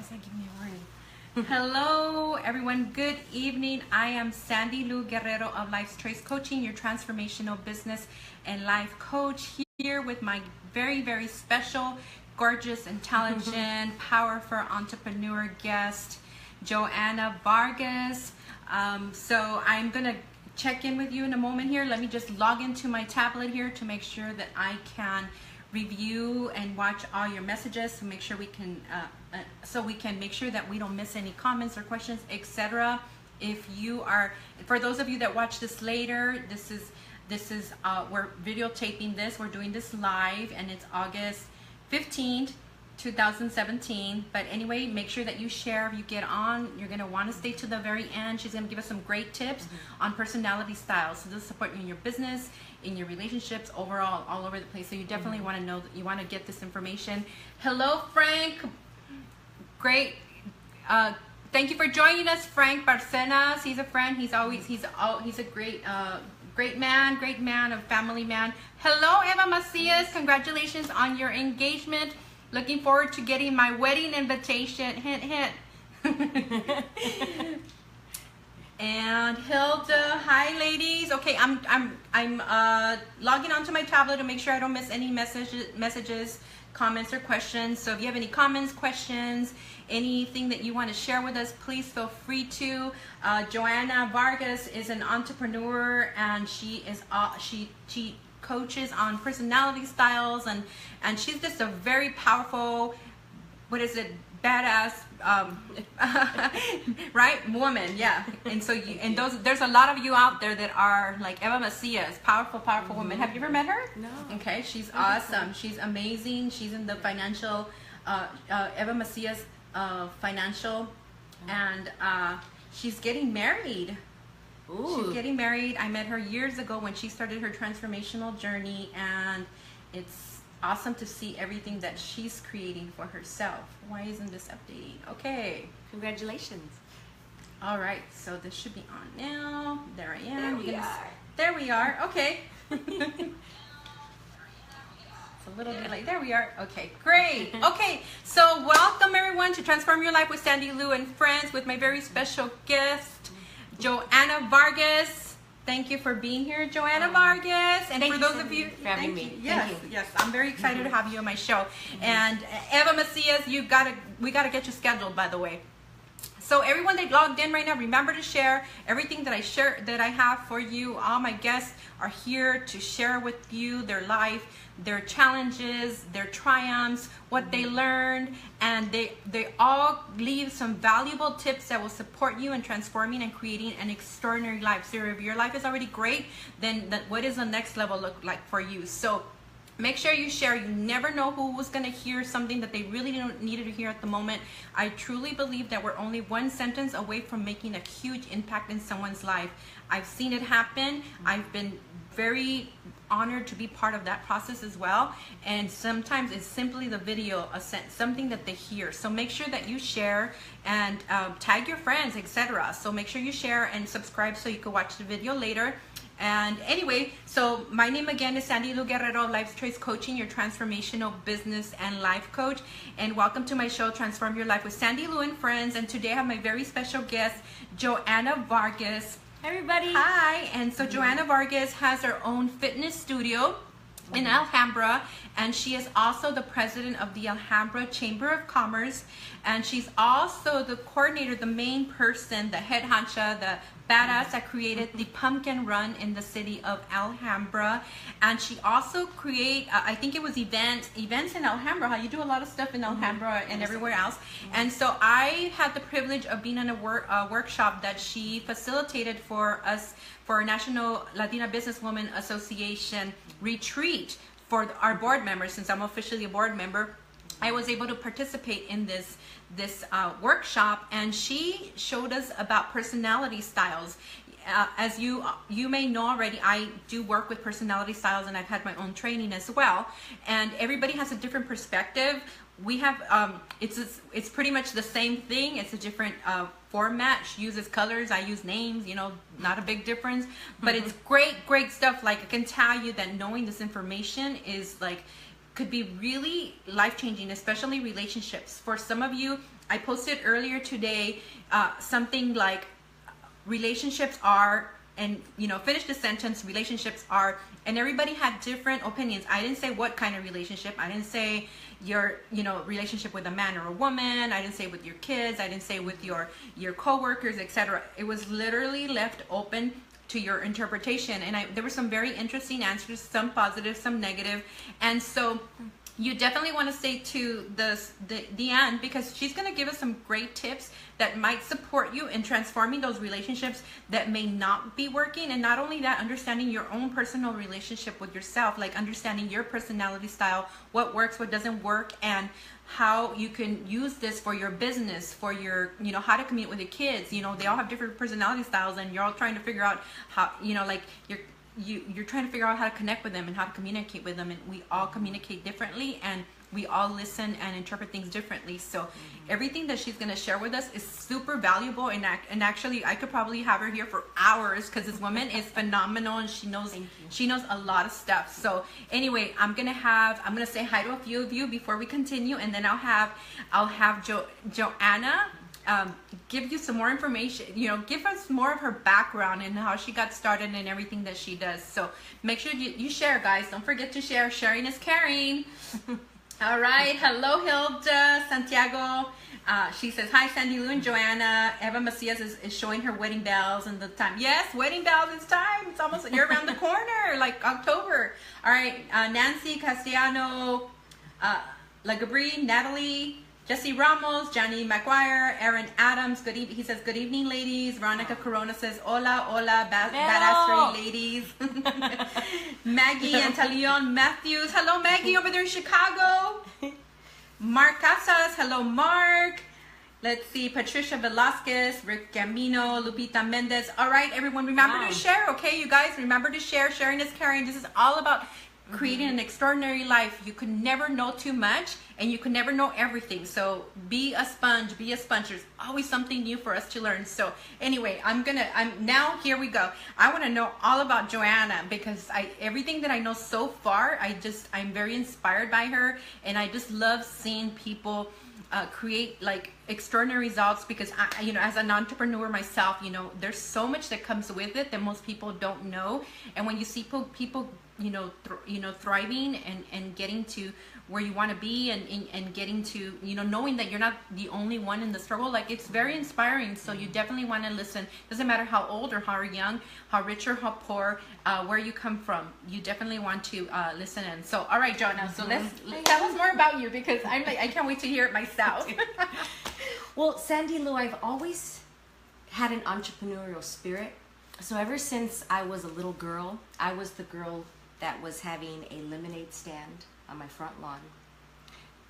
does that give me a warning? Hello, everyone. Good evening. I am Sandylu Guerrero of Life's Choice Coaching, your transformational business and life coach, here with my very, very special, gorgeous, intelligent, powerful entrepreneur guest, Joanna Vargas. So I'm going to check in with you in a moment here. Let me just log into my tablet here to make sure that I can review and watch all your messages to make sure we can make sure that we don't miss any comments or questions, etc. If you are, for those of you that watch this later, this is we're videotaping this. We're doing this live, and it's August 15th, 2017. But anyway, make sure that you share. If you get on, you're going to want to stay to the very end. She's going to give us some great tips on personality styles. So this will support you in your business, in your relationships, overall, all over the place. So you definitely want to know that you want to get this information. Hello, Frank. Great. Thank you for joining us, Frank Barcenas. He's a friend. He's a great man, a family man. Hello, Eva Macias. Congratulations on your engagement. Looking forward to getting my wedding invitation. Hint, hint. And Hilda, hi ladies. Okay, I'm logging onto my tablet to make sure I don't miss any messages, comments, or questions. So if you have any comments, questions, anything that you want to share with us, please feel free to. Joanna Vargas is an entrepreneur, and she coaches on personality styles, and she's just a very powerful, badass, right, woman. Yeah. And so there's a lot of you out there that are like Eva Macias, powerful woman. Have you ever met her? No. Okay, she's awesome. She's amazing. She's in the financial, Eva Macias financial, and she's getting married. Ooh. She's getting married. I met her years ago when she started her transformational journey, and it's awesome to see everything that she's creating for herself. Why isn't this updating? Okay. Congratulations. All right, so this should be on now. There I am. There There we are. we are. Okay. A little delay. There we are. Okay, great. Okay, so welcome everyone to Transform Your Life with Sandylu and Friends with my very special guest, Joanna Vargas. Thank you for being here, Joanna Vargas. And for those of you for having me. Yes, yes, I'm very excited to have you on my show. And Eva Macias, we gotta get you scheduled, by the way. So everyone that logged in right now, remember to share everything that I have for you. All my guests are here to share with you their life, their challenges, their triumphs, what they learned, and they all leave some valuable tips that will support you in transforming and creating an extraordinary life. So if your life is already great, then what does the next level look like for you? So make sure you share. You never know who was going to hear something that they really needed to hear at the moment. I truly believe that we're only one sentence away from making a huge impact in someone's life. I've seen it happen. I've been very honored to be part of that process as well. And sometimes it's simply the video, something that they hear. So make sure that you share and tag your friends, etc. So make sure you share and subscribe so you can watch the video later. And anyway, so my name again is Sandylu Guerrero, Life's Choice Coaching, your transformational business and life coach. And welcome to my show, Transform Your Life with Sandylu and Friends. And today I have my very special guest, Joanna Vargas. Hi, everybody. Hi. And so Joanna Vargas has her own fitness studio in Alhambra, and she is also the president of the Alhambra Chamber of Commerce, and she's also the coordinator, the main person, the head honcho, the badass that created the pumpkin run in the city of Alhambra. And she also create I think it was events in Alhambra. How you do a lot of stuff in Alhambra and everywhere else. And so I had the privilege of being on a workshop that she facilitated for us for National Latina Businesswoman Association retreat for our board members. Since I'm officially a board member, I was able to participate in this workshop, and she showed us about personality styles. As you may know already, I do work with personality styles, and I've had my own training as well. And everybody has a different perspective. We have it's pretty much the same thing. It's a different format. She uses colors, I use names, you know, not a big difference, but it's great stuff. Like, I can tell you that knowing this information is like could be really life-changing, especially relationships. For some of you, I posted earlier today something like relationships are, and finish the sentence, relationships are, and everybody had different opinions. I didn't say what kind of relationship. I didn't say your relationship with a man or a woman. I didn't say with your kids. I didn't say with your co-workers, etc. It was literally left open to your interpretation, and there were some very interesting answers, some positive, some negative. And so you definitely want to stay to the end, because she's going to give us some great tips that might support you in transforming those relationships that may not be working. And not only that, understanding your own personal relationship with yourself, like understanding your personality style, what works, what doesn't work, and how you can use this for your business, for your, how to communicate with your kids. They all have different personality styles, and you're all trying to figure out how, like you're trying to figure out how to connect with them and how to communicate with them. And we all communicate differently, and we all listen and interpret things differently. So everything that she's going to share with us is super valuable, and actually I could probably have her here for hours, because this woman is phenomenal, and she knows a lot of stuff. So anyway, I'm gonna say hi to a few of you before we continue, and then I'll have Joanna give you some more information, give us more of her background and how she got started and everything that she does. So make sure you share, guys. Don't forget to share. Sharing is caring. All right. Hello, Hilda Santiago. She says, hi, Sandylu and Joanna. Eva Macias is showing her wedding bells and the time. Yes, wedding bells, it's time. It's almost, you're around the corner, like October. All right. Nancy Castellano, Lagabri, Natalie, Jesse Ramos, Johnny McGuire, Aaron Adams, good evening. He says, good evening, ladies. Veronica Corona says, hola, hola, badass ladies. Maggie and Talion Matthews. Hello, Maggie, over there in Chicago. Mark Casas. Hello, Mark. Let's see, Patricia Velasquez, Rick Gambino, Lupita Mendez. All right, everyone, remember to share, okay, you guys? Remember to share. Sharing is caring. This is all about creating an extraordinary life. You can never know too much, and you can never know everything. So be a sponge, be a sponge. There's always something new for us to learn. So anyway, I'm now, here we go. I want to know all about Joanna, because everything that I know so far, I'm very inspired by her, and I just love seeing people create like extraordinary results, because as an entrepreneur myself, there's so much that comes with it that most people don't know. And when you see people thriving and getting to where you want to be, and getting to knowing that you're not the only one in the struggle, like, it's very inspiring. So you definitely want to listen. Doesn't matter how old or how young, how rich or how poor, where you come from, you definitely want to listen in. So all right, Joanna, so let's tell us more about you, because I can't wait to hear it myself. Well, Sandylu, I've always had an entrepreneurial spirit. So ever since I was a little girl, I was the girl that was having a lemonade stand on my front lawn.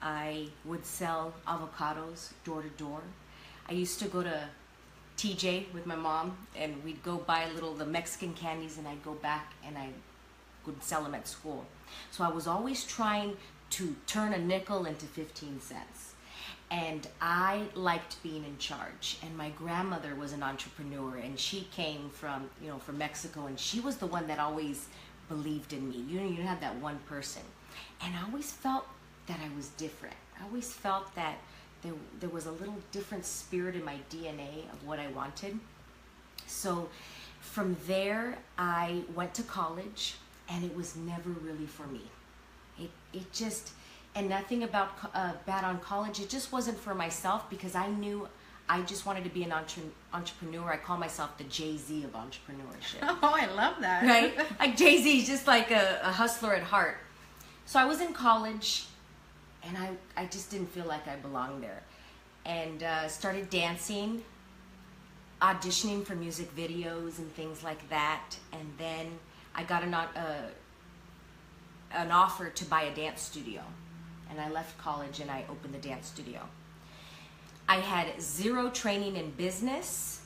I would sell avocados door to door. I used to go to TJ with my mom, and we'd go buy the Mexican candies, and I'd go back and I would sell them at school. So I was always trying to turn a nickel into 15 cents. And I liked being in charge. And my grandmother was an entrepreneur, and she came from Mexico, and she was the one that always believed in me. You had that one person. And I always felt that I was different. I always felt that there was a little different spirit in my DNA of what I wanted. So from there, I went to college, and it was never really for me. It just, and nothing about bad on college, it just wasn't for myself, because I knew I just wanted to be an entrepreneur. I call myself the Jay-Z of entrepreneurship. Oh, I love that. Right? Like Jay-Z, just like a hustler at heart. So I was in college, and I just didn't feel like I belonged there. And started dancing, auditioning for music videos and things like that. And then I got an offer to buy a dance studio. And I left college and I opened the dance studio. I had zero training in business,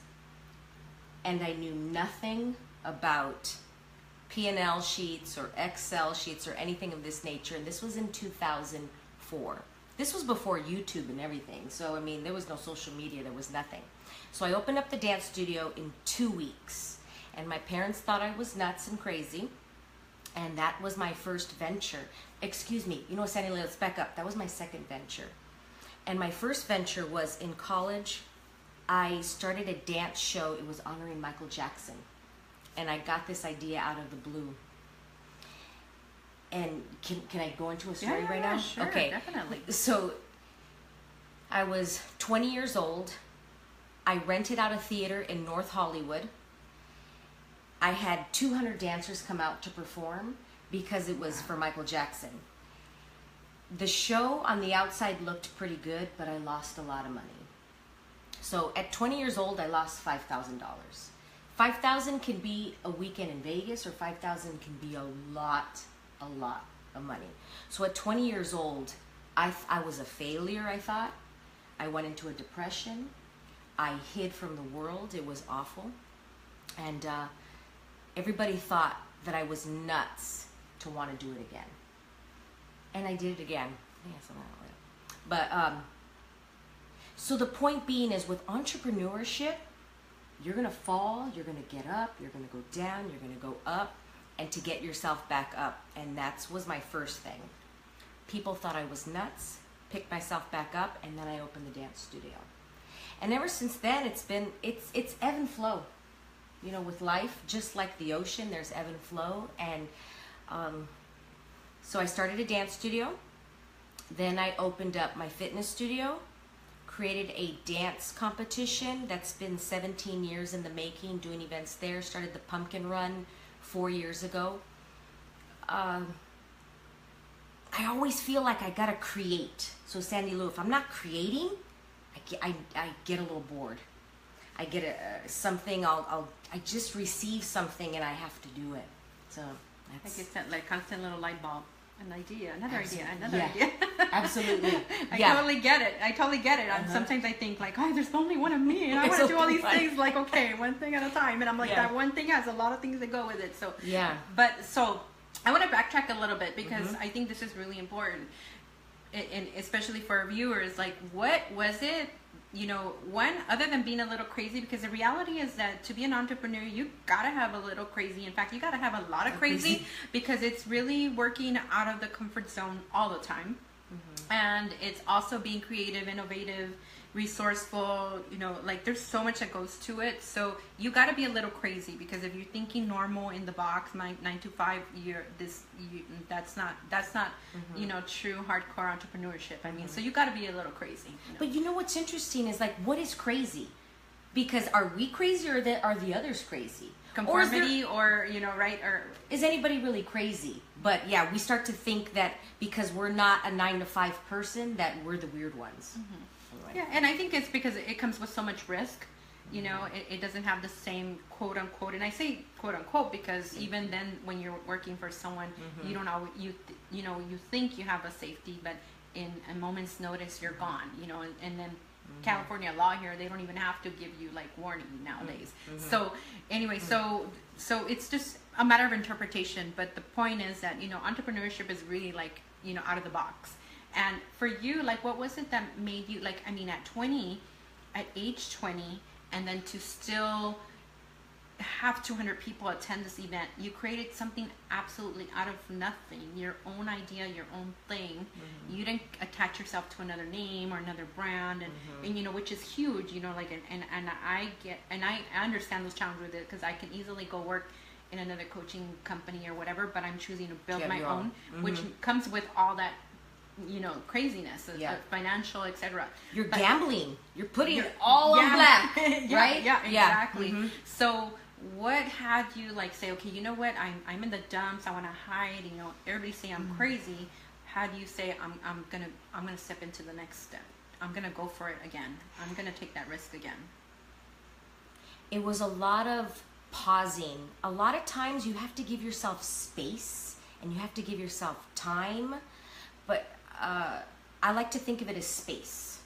and I knew nothing about P&L sheets or Excel sheets or anything of this nature. And this was in 2004. This was before YouTube and everything. So, I mean, there was no social media, there was nothing. So I opened up the dance studio in 2 weeks. And my parents thought I was nuts and crazy. And that was my first venture. Excuse me, you know, Sandy, let's back up. That was my second venture. And my first venture was in college. I started a dance show. It was honoring Michael Jackson. And I got this idea out of the blue. And can I go into a story right now? Sure, okay, definitely. So I was 20 years old. I rented out a theater in North Hollywood. I had 200 dancers come out to perform because it was for Michael Jackson. The show on the outside looked pretty good, but I lost a lot of money. So at 20 years old, I lost $5,000. $5,000 can be a weekend in Vegas, or $5,000 can be a lot of money. So at 20 years old, I was a failure, I thought. I went into a depression. I hid from the world. It was awful. And everybody thought that I was nuts to want to do it again. And I did it again. Yeah, something like that. But, so the point being is, with entrepreneurship, you're going to fall, you're going to get up, you're going to go down, you're going to go up, and to get yourself back up. And that was my first thing. People thought I was nuts, picked myself back up, and then I opened the dance studio. And ever since then, it's ebb and flow. You know, with life, just like the ocean, there's ebb and flow. And so I started a dance studio. Then I opened up my fitness studio, created a dance competition that's been 17 years in the making, doing events there. Started the Pumpkin Run 4 years ago. I always feel like I gotta create. So Sandylu, if I'm not creating, I get a little bored. I get something. I just receive something and I have to do it. So that's, like it's that like constant little light bulb. An idea, another Absolutely. idea, another Yeah. idea. Absolutely. I Yeah. totally get it. Sometimes I think like, oh, there's only one of me, and I want to do all these things. Like, okay, one thing at a time, and I'm like, Yeah. that one thing has a lot of things that go with it. So Yeah. But so I want to backtrack a little bit because I think this is really important, and especially for our viewers. Like, what was it? You know, one, other than being a little crazy, because the reality is that to be an entrepreneur, you gotta have a little crazy. In fact, you gotta have a lot of crazy because it's really working out of the comfort zone all the time. And it's also being creative, innovative, resourceful, you know, like there's so much that goes to it. So you got to be a little crazy, because if you're thinking normal in the box, 9 to 5, that's not you know, true hardcore entrepreneurship. I mean, so you got to be a little crazy, you know? But you know what's interesting is, like, what is crazy? Because are we crazy, or are the others crazy? Conformity, or you know, right? Or is anybody really crazy? But yeah, we start to think that because we're not a 9 to 5 person, that we're the weird ones. Anyway. Yeah, and I think it's because it comes with so much risk. You know, it doesn't have the same quote unquote, and I say quote unquote because even then, when you're working for someone, you don't always, you know, you think you have a safety, but in a moment's notice, you're gone. You know, and then California law here, they don't even have to give you like warning nowadays. So anyway, so it's just a matter of interpretation. But the point is that, you know, entrepreneurship is really like, you know, out of the box. And for you, like, what was it that made you, like, I mean, at age 20, and then to still have 200 people attend this event, you created something absolutely out of nothing, your own idea, your own thing. You didn't attach yourself to another name or another brand, and you know, which is huge, you know, like, and I understand those challenges with it, because I can easily go work in another coaching company or whatever, but I'm choosing to build my own, which comes with all that, you know, craziness, financial, etc. You're gambling. You're putting it all on black, right? Yeah, exactly. So what had you like say, okay, you know what, I'm in the dumps, I want to hide, you know, everybody say I'm crazy. How do you say I'm gonna step into the next step? I'm gonna go for it again. I'm gonna take that risk again. It was a lot of pausing. A lot of times you have to give yourself space and you have to give yourself time, but I like to think of it as space.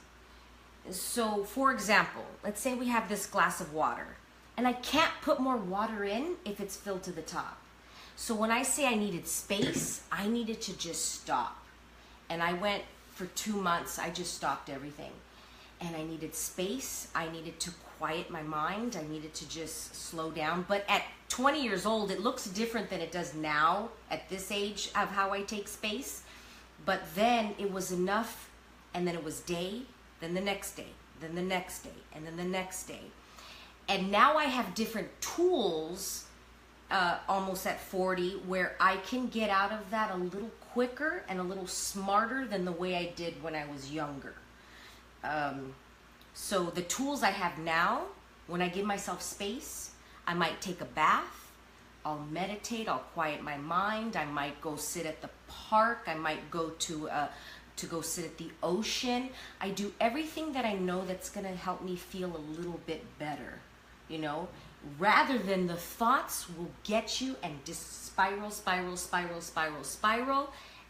So for example, let's say we have this glass of water, and I can't put more water in if it's filled to the top. So when I say I needed space, I needed to just stop. And I went for 2 months, I just stopped everything. and I needed space. I needed to quiet my mind. I needed to just slow down. But at 20 years old, it looks different than it does now at this age of how I take space. But then it was enough, and then it was day, then the next day, then the next day, and then the next day. And now I have different tools, almost at 40, where I can get out of that a little quicker and a little smarter than the way I did when I was younger. So the tools I have now, when I give myself space, I might take a bath, I'll meditate, I'll quiet my mind, I might go sit at the park, I might go to go sit at the ocean. I do everything that I know that's going to help me feel a little bit better, you know, rather than the thoughts will get you and just spiral,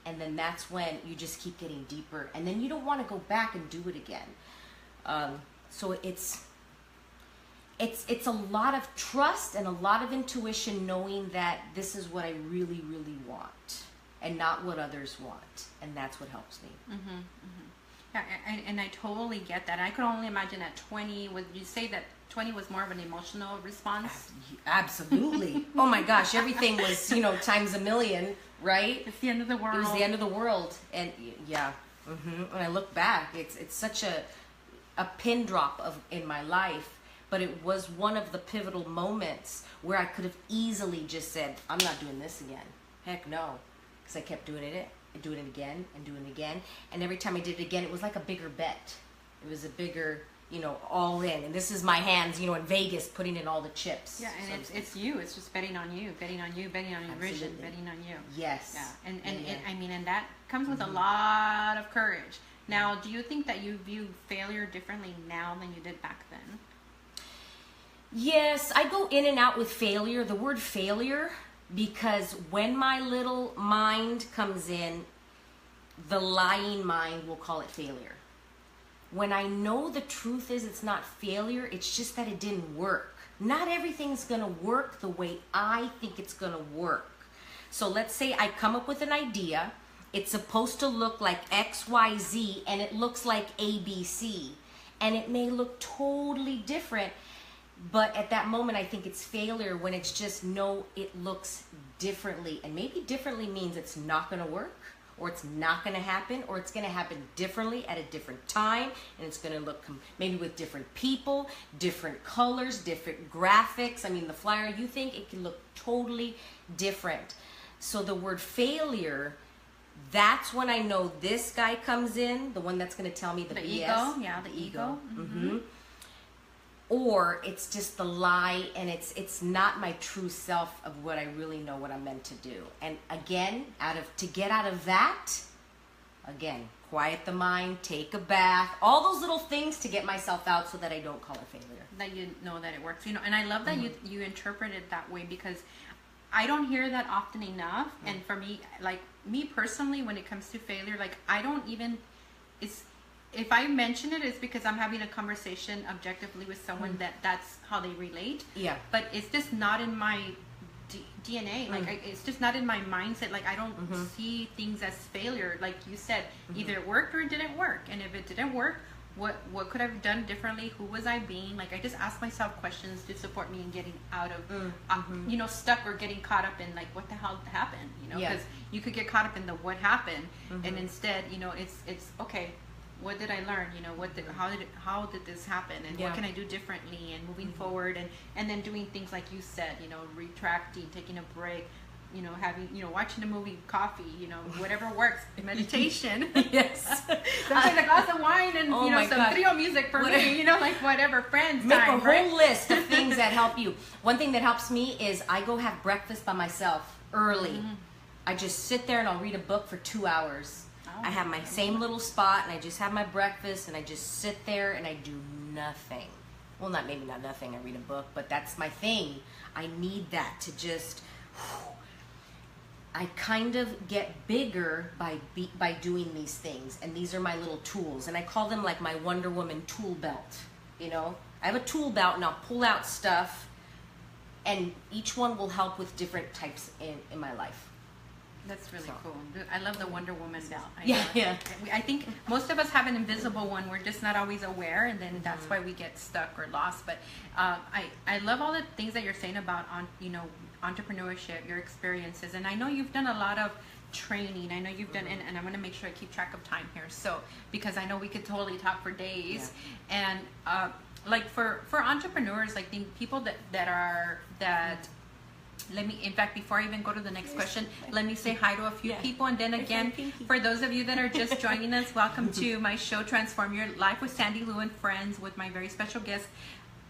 and then that's when you just keep getting deeper, and then you don't want to go back and do it again. So it's a lot of trust and a lot of intuition, knowing that this is what I really, really want and not what others want, and that's what helps me. Yeah, and I totally get that. I could only imagine at 20, would you say that 20 was more of an emotional response? Absolutely. Oh my gosh, everything was, you know, times a million, right? It's the end of the world. It was the end of the world. And yeah, when I look back, it's such a pin drop in my life, but it was one of the pivotal moments where I could have easily just said, I'm not doing this again. Heck no. Because I kept doing it again and doing it again. And every time I did it again, it was like a bigger bet. It was a bigger, you know, all in. And this is my hands, you know, in Vegas, putting in all the chips. Yeah, and so it's you. It's just betting on you, betting on your vision, betting on you. Yes. Yeah, and that comes with a lot of courage. Now, do you think that you view failure differently now than you did back then? Yes, I go in and out with failure. The word failure, because when my little mind comes in, the lying mind will call it failure. When I know the truth is it's not failure, it's just that it didn't work. Not everything's going to work the way I think it's going to work. So let's say I come up with an idea. It's supposed to look like X, Y, Z, and it looks like A, B, C. And it may look totally different, but at that moment I think it's failure when it's just, no, it looks differently. And maybe differently means it's not going to work, or it's not going to happen, or it's going to happen differently at a different time, and it's going to look maybe with different people, different colors, different graphics. I mean, the flyer, you think it can look totally different. So the word failure, that's when I know this guy comes in, the one that's going to tell me the BS. Ego, yeah, the ego. Mm-hmm. Or it's just the lie, and it's not my true self of what I really know what I'm meant to do. And again, to get out of that, again, quiet the mind, take a bath, all those little things to get myself out so that I don't call it failure. That you know that it works. You know, and I love that you interpret it that way, because I don't hear that often enough. And for me, like me personally, when it comes to failure, like I don't even, if I mention it, it's because I'm having a conversation objectively with someone that's how they relate. Yeah. But it's just not in my DNA. Like it's just not in my mindset. Like I don't see things as failure. Like you said, either it worked or it didn't work. And if it didn't work, what could I have done differently? Who was I being? Like I just ask myself questions to support me in getting out of, you know, stuck or getting caught up in like what the hell happened. You know, because you could get caught up in the what happened, and instead, you know, it's okay. What did I learn? You know, how did this happen, and what can I do differently, and moving forward, and then doing things like you said, you know, retracting, taking a break, you know, having, you know, watching a movie, coffee, you know, whatever works, meditation. Yes. Sometimes a glass of wine and, you know, some trio music for me, you know, like whatever, friends Make time, a whole list of things that help you. One thing that helps me is I go have breakfast by myself early. I just sit there and I'll read a book for 2 hours. I have my same little spot, and I just have my breakfast, and I just sit there and I do nothing. Well, maybe not nothing. I read a book, but that's my thing. I need that to just. I kind of get bigger by doing these things, and these are my little tools, and I call them like my Wonder Woman tool belt. You know, I have a tool belt, and I'll pull out stuff, and each one will help with different types in my life. That's really So. cool. I love the Wonder Woman belt. I think most of us have an invisible one. We're just not always aware, and then that's why we get stuck or lost. But I love all the things that you're saying about entrepreneurship, your experiences, and I know you've done a lot of training. I know you've done, and I'm going to make sure I keep track of time here. So because I know we could totally talk for days, and like for entrepreneurs, like the people that. Let me, in fact, before I even go to the next question, let me say hi to a few people. And then again, for those of you that are just joining us, welcome to my show, Transform Your Life with Sandylu and Friends, with my very special guest,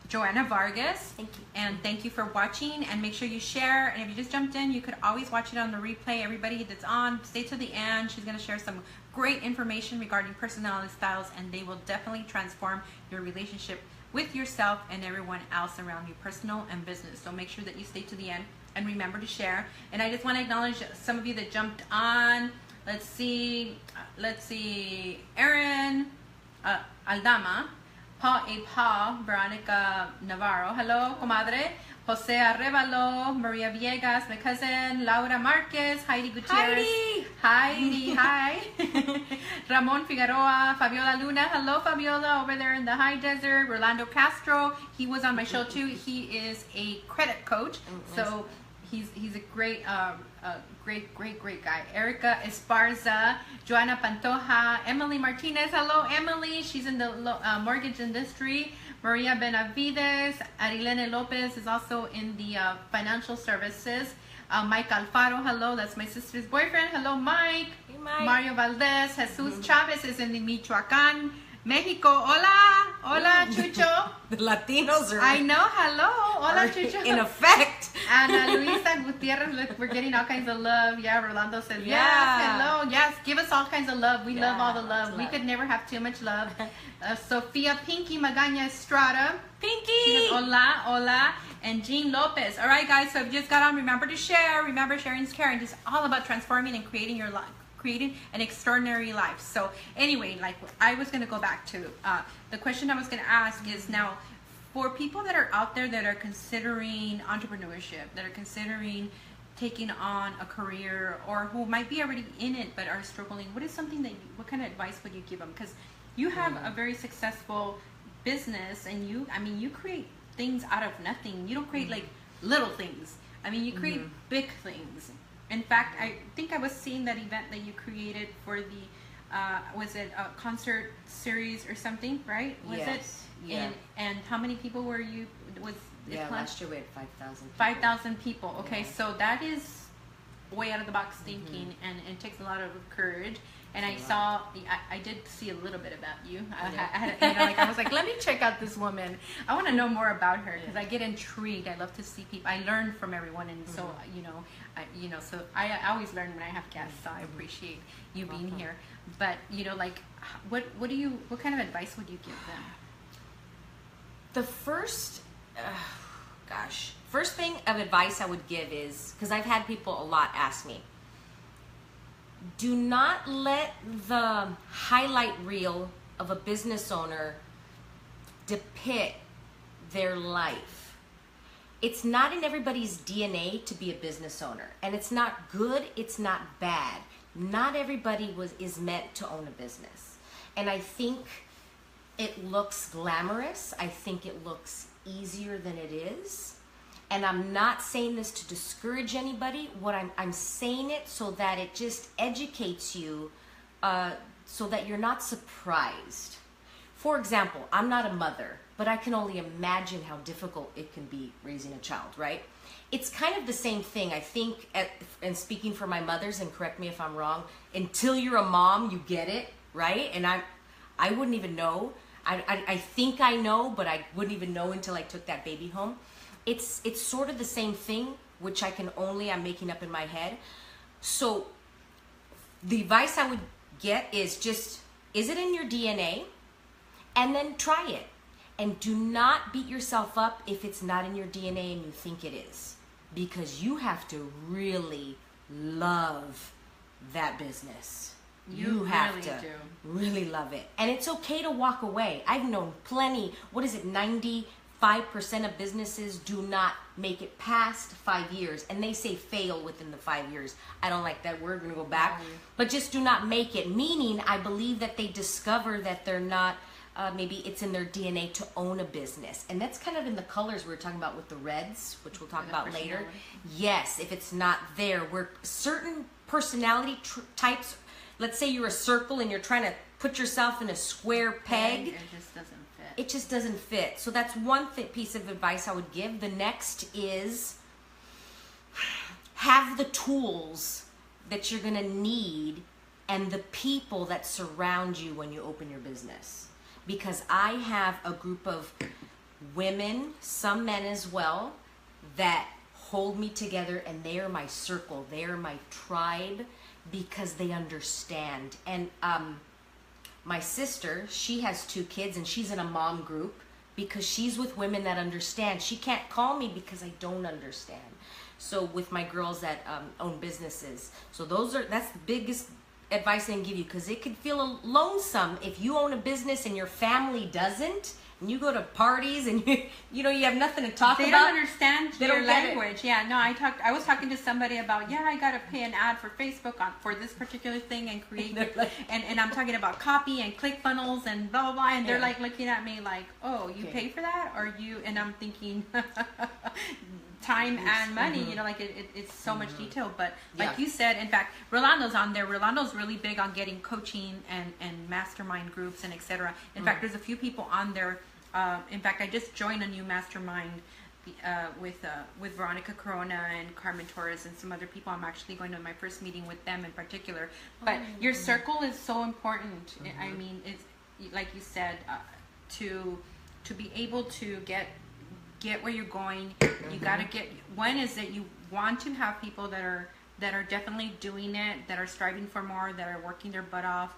Joanna Vargas. Thank you. And thank you for watching, and make sure you share. And if you just jumped in, you could always watch it on the replay. Everybody that's on, stay to the end. She's going to share some great information regarding personality styles, and they will definitely transform your relationship with yourself and everyone else around you, personal and business. So make sure that you stay to the end and remember to share. And I just want to acknowledge some of you that jumped on. Let's see, Erin Aldama, Paul, Veronica Navarro, hello, comadre. Jose Arevalo, Maria Villegas, my cousin, Laura Marquez, Heidi Gutierrez. Heidi, hi. Ramon Figueroa, Fabiola Luna, hello Fabiola, over there in the high desert. Rolando Castro, he was on my show too. He is a credit coach, so he's a great great guy. Erica Esparza, Joanna Pantoja, Emily Martinez, hello Emily, she's in the mortgage industry. Maria Benavides, Arilene Lopez is also in the financial services. Mike Alfaro, hello, that's my sister's boyfriend. Hello, Mike. Hey, Mike. Mario Valdez, Jesus Chavez is in the Michoacan, Mexico. Hola, hola, Chucho. The Latinos are. I know, hello, hola, Chucho. In effect. And Luisa Gutierrez, look, we're getting all kinds of love. Yeah, Rolando says, yes, hello, yes, give us all kinds of love. We love all the love. We could never have too much love. Sophia Pinky Magaña Estrada. Pinky! She says, hola, hola. And Jean Lopez. All right, guys, so if you just got on, remember to share. Remember, sharing is caring. It's all about transforming and creating your life. Creating an extraordinary life. So anyway, like I was going to go back to the question I was going to ask is now for people that are out there that are considering entrepreneurship, that are considering taking on a career, or who might be already in it but are struggling, what is something that what kind of advice would you give them? Because you have a very successful business, and you create things out of nothing. You don't create like little things. I mean, you create big things. In fact, I think I was seeing that event that you created for the, was it a concert series or something, right? Was it? Yeah. And how many people were you? Last year we had 5,000 people. 5,000 people. Okay, so that is way out of the box thinking, and it takes a lot of courage. And I did see a little bit about you. I was like, let me check out this woman. I want to know more about her because I get intrigued. I love to see people. I learn from everyone, and so so I always learn when I have guests. So I appreciate you being here. But what kind of advice would you give them? The first thing of advice I would give is, because I've had people a lot ask me, do not let the highlight reel of a business owner depict their life. It's not in everybody's DNA to be a business owner, and it's not good, it's not bad. Not everybody is meant to own a business. And I think it looks glamorous. I think it looks easier than it is. And I'm not saying this to discourage anybody. What I'm saying it so that it just educates you, so that you're not surprised. For example, I'm not a mother, but I can only imagine how difficult it can be raising a child, right? It's kind of the same thing. I think, and speaking for my mothers, and correct me if I'm wrong, until you're a mom, you get it, right? And I wouldn't even know. I think I know, but I wouldn't even know until I took that baby home. It's sort of the same thing, which I'm making up in my head. So the advice I would get is just, is it in your DNA? And then try it. And do not beat yourself up if it's not in your DNA and you think it is. Because you have to really love that business. You have to really love it. And it's okay to walk away. I've known plenty, 90 5% of businesses do not make it past 5 years. And they say fail within the 5 years. I don't like that word. We're going to go back. But just do not make it. Meaning, I believe that they discover that they're not, maybe it's in their DNA to own a business. And that's kind of in the colors we were talking about with the reds, which we'll talk about later. Yes, if it's not there, where certain personality types, let's say you're a circle and you're trying to put yourself in a square peg. It just doesn't fit. It just doesn't fit. So that's one piece of advice I would give. The next is have the tools that you're going to need and the people that surround you when you open your business. Because I have a group of women, some men as well, that hold me together, and they are my circle. They are my tribe because they understand. And my sister, she has 2 kids, and she's in a mom group because she's with women that understand. She can't call me because I don't understand. So with my girls that own businesses. So that's the biggest advice I can give you, because it could feel lonesome if you own a business and your family doesn't, and you go to parties and you have nothing to talk about. They don't understand They your don't get language. Yeah, no, I was talking to somebody about, I got to pay an ad for Facebook for this particular thing and create and I'm talking about copy and click funnels and blah blah blah, and they're like looking at me like, oh, you pay for that, or you? And I'm thinking time and money, like it's so much detail. But like you said, in fact, Rolando's on there. Rolando's really big on getting coaching and mastermind groups and etc. In fact, there's a few people on there. In fact, I just joined a new mastermind with Veronica Corona and Carmen Torres and some other people. I'm actually going to my first meeting with them in particular. But your circle is so important. I mean, it's like you said, to be able to get where you're going. You got to get, one is that you want to have people that are definitely doing it, that are striving for more, that are working their butt off,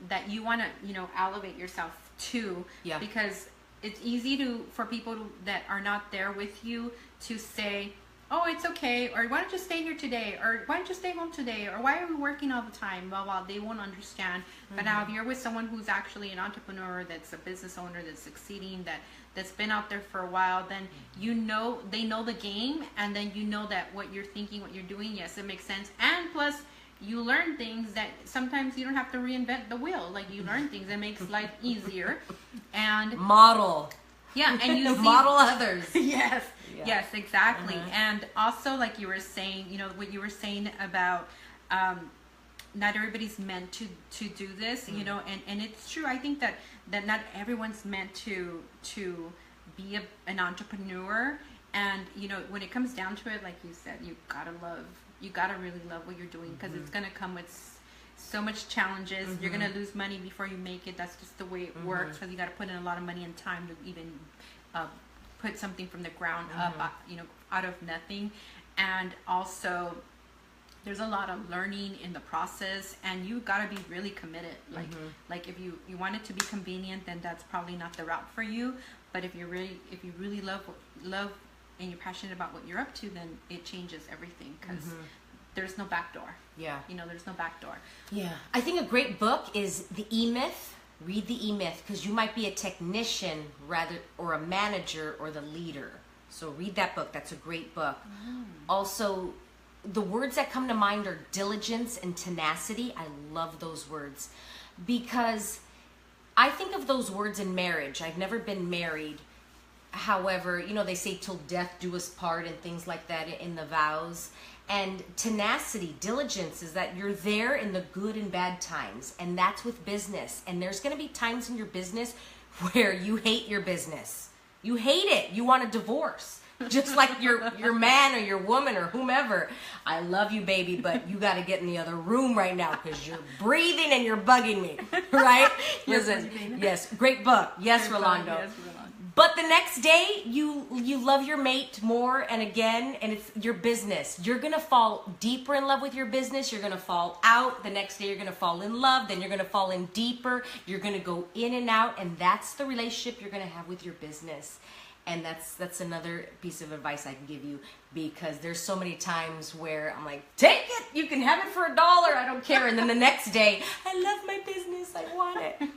that you want to elevate yourself to. Because it's easy for people that are not there with you to say, oh, it's okay, or why don't you stay here today, or why don't you stay home today, or why are we working all the time, blah blah. They won't understand. But now if you're with someone who's actually an entrepreneur, that's a business owner, that's succeeding, that's been out there for a while, then they know the game, and then that what you're thinking, what you're doing, yes, it makes sense. And plus, you learn things that sometimes you don't have to reinvent the wheel. Like, you learn things that makes life easier. And model. Yeah, and you model others. Yes, yes, exactly. And also, like you were saying, what you were saying about not everybody's meant to do this, and it's true. I think that not everyone's meant to be an entrepreneur. And when it comes down to it, like you said, you gotta really love what you're doing, because it's gonna come with so much challenges. You're gonna lose money before you make it. That's just the way it works, because you gotta put in a lot of money and time to even put something from the ground up, out of nothing. And also, there's a lot of learning in the process, and you gotta be really committed. Like if you want it to be convenient, then that's probably not the route for you. But if you really love and you're passionate about what you're up to, then it changes everything, because there's no back door. There's no back door. I think a great book is The E-Myth. Read The E-Myth, because you might be a technician or a manager or the leader. So read that book. That's a great book. Also, the words that come to mind are diligence and tenacity. I love those words, because I think of those words in marriage. I've never been married. However, they say till death do us part and things like that in the vows. And tenacity, diligence, is that you're there in the good and bad times. And that's with business. And there's going to be times in your business where you hate your business. You hate it. You want a divorce. Just like your man or your woman or whomever. I love you, baby, but you got to get in the other room right now, because you're breathing and you're bugging me. Right? Listen. Yes. Great book. Yes, Rolando. Yes, Rolando. But the next day, you love your mate more, and again, and it's your business. You're going to fall deeper in love with your business. You're going to fall out. The next day, you're going to fall in love. Then you're going to fall in deeper. You're going to go in and out, and that's the relationship you're going to have with your business. And that's another piece of advice I can give you, because there's so many times where I'm like, take it, you can have it for $1, I don't care. And then the next day, I love my business, I want it.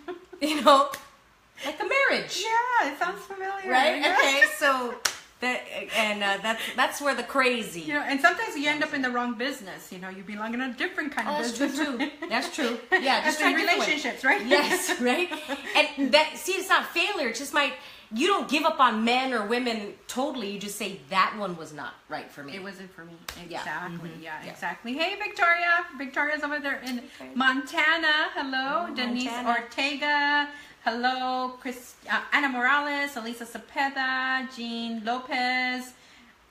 Like a marriage. Yeah, it sounds familiar. right? Yeah. Okay, so that's where the crazy. You know, and sometimes you end up in the wrong business. You know, you belong in a different kind of That's business. true too. That's true. Yeah, just That's try in different way. relationships, right? Yes, right. And that, see, it's not failure. It's just you don't give up on men or women totally. You just say that one was not right for me. It wasn't for me. Yeah. Exactly. Mhm. Yeah, Yeah. exactly. Hey, Victoria. Victoria's over there in Montana. Hello. Oh, Denise Montana. Ortega. Hello. Ana Morales. Elisa Cepeda. Jean Lopez.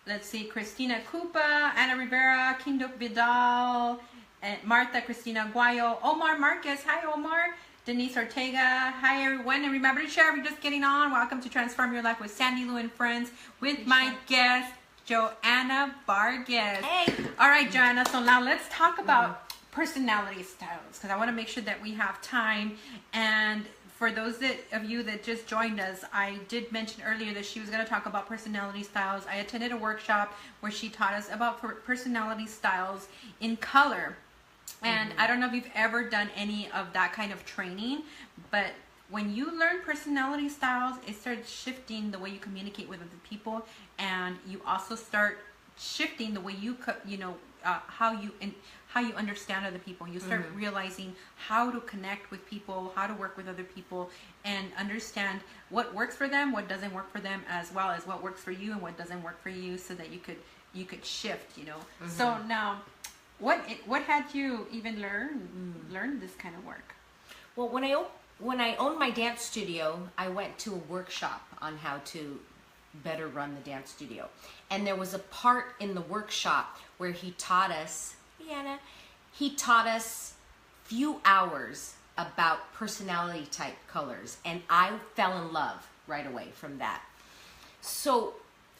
Let's see. Christina Cupa. Ana Rivera. Kinduk Vidal. And Martha Cristina Guayo. Omar Marquez. Hi, Omar. Denise Ortega. Hi, everyone. And remember to share if you're just getting on. Welcome to Transform Your Life with Sandylu and Friends with my guest, Joanna Vargas. Hey. All right, Joanna. So now let's talk about personality styles because I want to make sure that we have time. And for those of you that just joined us, I did mention earlier that she was going to talk about personality styles. I attended a workshop where she taught us about personality styles in color. And I don't know if you've ever done any of that kind of training, but when you learn personality styles, it starts shifting the way you communicate with other people, and you also start shifting the way how you understand other people. You start realizing how to connect with people, how to work with other people, and understand what works for them, what doesn't work for them, as well as what works for you and what doesn't work for you, so that you could shift. So now, what had you even learned this kind of work? Well, when I owned my dance studio, I went to a workshop on how to better run the dance studio. And there was a part in the workshop where he taught us, few hours about personality type colors. And I fell in love right away from that. So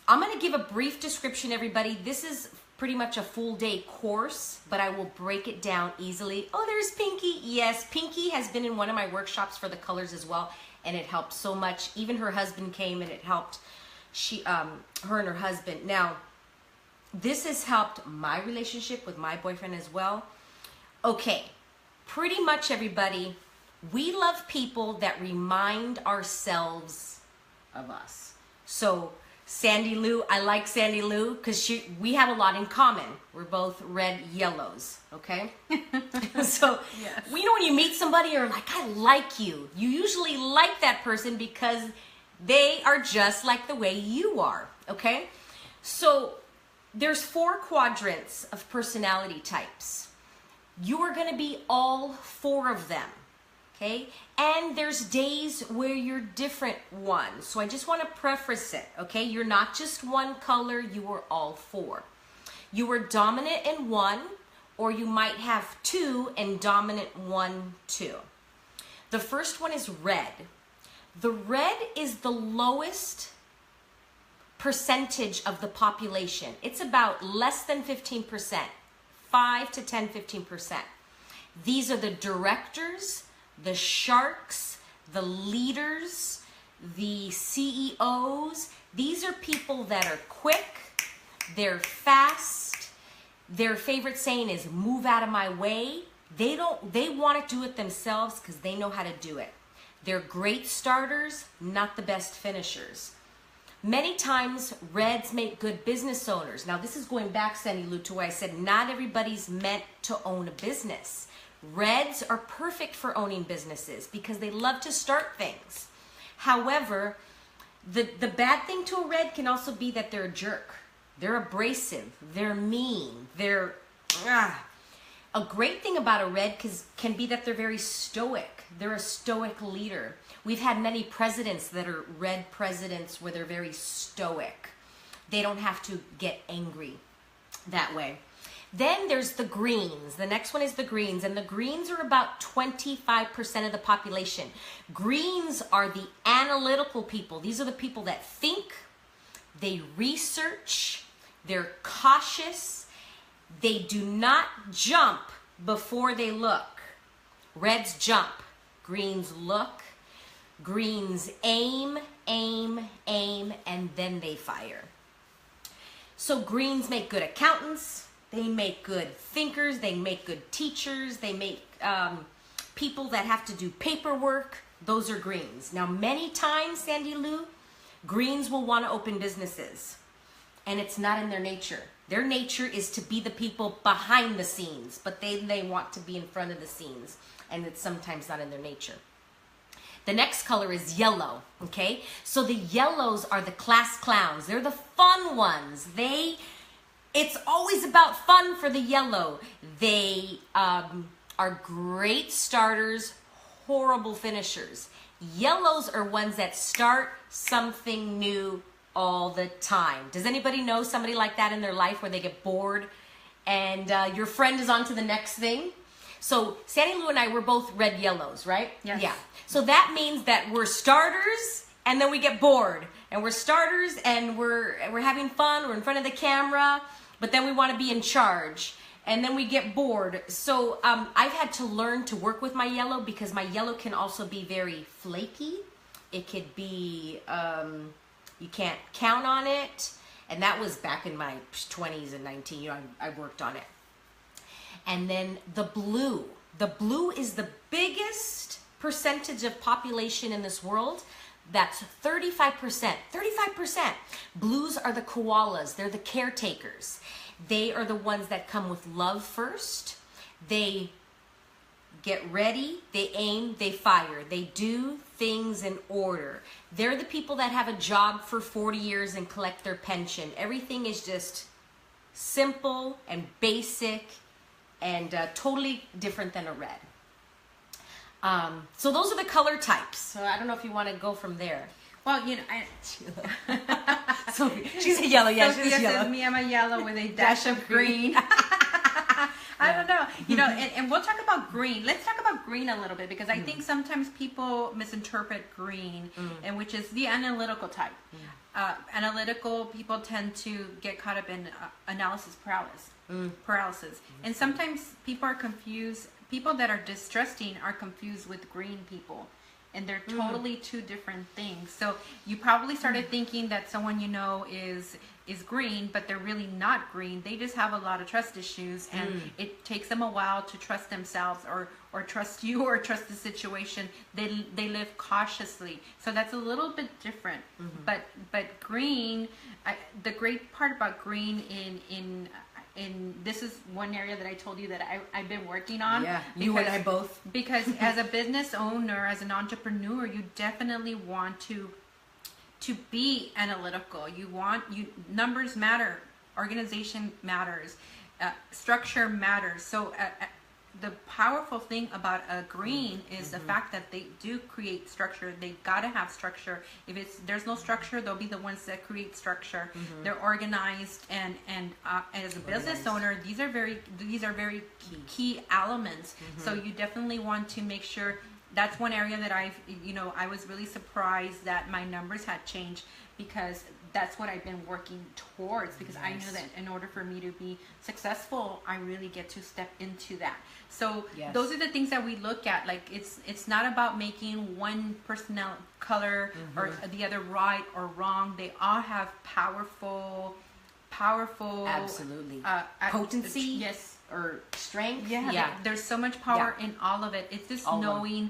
I'm going to give a brief description, everybody. This is pretty much a full day course, but I will break it down easily. Oh, there's Pinky. Yes, Pinky has been in one of my workshops for the colors as well, and it helped so much. Even her husband came and it helped her and her husband. Now, this has helped my relationship with my boyfriend as well. Okay, pretty much everybody, we love people that remind ourselves of us. So Sandylu, I like Sandylu because we have a lot in common. We're both red yellows, okay? So, yes. You know when you meet somebody, you're like, I like you. You usually like that person because they are just like the way you are, okay? So there's 4 quadrants of personality types. You are going to be all 4 of them. Okay, and there's days where you're different ones. So I just want to preface it, okay? You're not just one color, you are all 4. You are dominant in 1, or you might have 2 and dominant 1, 2. The first one is red. The red is the lowest percentage of the population. It's about less than 15%, 5 to 10, 15%. These are the directors, the sharks, the leaders, the CEOs. These are people that are quick, they're fast. Their favorite saying is move out of my way. They want to do it themselves because they know how to do it. They're great starters, not the best finishers. Many times reds make good business owners. Now this is going back, Sandylu, to where I said not everybody's meant to own a business. Reds are perfect for owning businesses because they love to start things. However, the bad thing to a red can also be that they're a jerk. They're abrasive. They're mean. They're... A great thing about a red can be that they're very stoic. They're a stoic leader. We've had many presidents that are red presidents where they're very stoic. They don't have to get angry that way. Then there's the greens. The next one is the greens, and the greens are about 25% of the population. Greens are the analytical people. These are the people that think, they research, they're cautious, they do not jump before they look. Reds jump, greens look, greens aim, aim, aim, and then they fire. So greens make good accountants. They make good thinkers, they make good teachers, they make people that have to do paperwork. Those are greens. Now, many times, Sandylu, Greens will want to open businesses, and it's not in their nature. Their nature is to be the people behind the scenes, but they want to be in front of the scenes, and it's sometimes not in their nature. The next color is yellow, okay? So the yellows are the class clowns. They're the fun ones. It's always about fun for the yellow. They are great starters, horrible finishers. Yellows are ones that start something new all the time. Does anybody know somebody like that in their life where they get bored and your friend is on to the next thing? So Sandylu and I, we're both red yellows, right? Yes. Yeah. So that means that we're starters and then we get bored. And we're starters and we're having fun, we're in front of the camera, but then we want to be in charge. And then we get bored. So I've had to learn to work with my yellow because my yellow can also be very flaky. It could be, you can't count on it. And that was back in my 20s and 19, you know, I worked on it. And then the blue. The blue is the biggest percentage of population in this world. That's 35%. 35%. Blues are the koalas. They're the caretakers. They are the ones that come with love first. They get ready, they aim, they fire. They do things in order. They're the people that have a job for 40 years and collect their pension. Everything is just simple and basic and totally different than a red. So those are the color types. So I don't know if you want to go from there. Well, you know, So she's a yellow, yeah, Sophia she's yellow. says, me, I'm a yellow with a dash of green. I don't know. You know, and we'll talk about green. Let's talk about green a little bit because I think sometimes people misinterpret green, and which is the analytical type. Analytical people tend to get caught up in analysis paralysis. And sometimes people are confused. People that are distrusting are confused with green people. And they're totally two different things. So you probably started thinking that someone you know is green, but they're really not green. They just have a lot of trust issues, and it takes them a while to trust themselves or trust you or trust the situation. They live cautiously. So that's a little bit different. But green, the great part about green in this is one area that I told you that I've been working on. Yeah, you and I both. Because as a business owner, as an entrepreneur, you definitely want to be analytical. Numbers matter, organization matters, structure matters. So the powerful thing about a green is the fact that they do create structure. They gotta have structure. If there's no structure, they'll be the ones that create structure. They're organized, and as a business owner, these are very key elements. So you definitely want to make sure. That's one area that I was really surprised that my numbers had changed, because that's what I've been working towards, because I knew that in order for me to be successful, I really get to step into that. So those are the things that we look at. Like it's not about making one personnel color or the other right or wrong. They all have powerful absolutely potency. Yes. Or strength. There's so much power in all of it. It's just knowing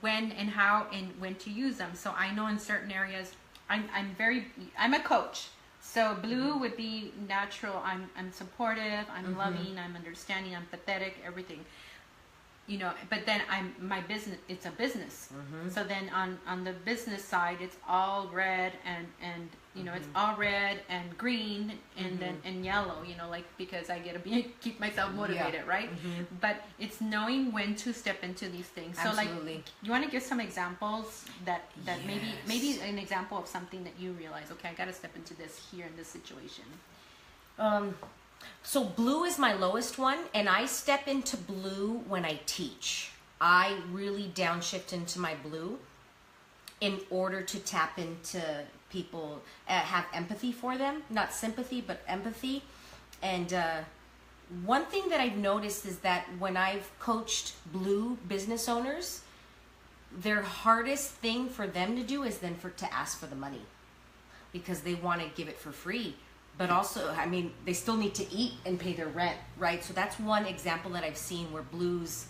when and how and when to use them. So I know in certain areas, I'm a coach. So blue would be natural. I'm supportive. I'm loving. I'm understanding. I'm empathetic. Everything. You know, but then my business. It's a business. So then on the business side, it's all red and you know, it's all red and green and then and yellow. You know, like, because I get to keep myself motivated, right? But it's knowing when to step into these things. So Absolutely. like, you want to give some examples that maybe an example of something that you realize, okay, I got to step into this here in this situation. So blue is my lowest one, and I step into blue when I teach. I really downshift into my blue in order to tap into people, have empathy for them. Not sympathy, but empathy. And one thing that I've noticed is that when I've coached blue business owners, their hardest thing for them to do is then to ask for the money, because they want to give it for free. But also, I mean, they still need to eat and pay their rent, right? So that's one example that I've seen where blues,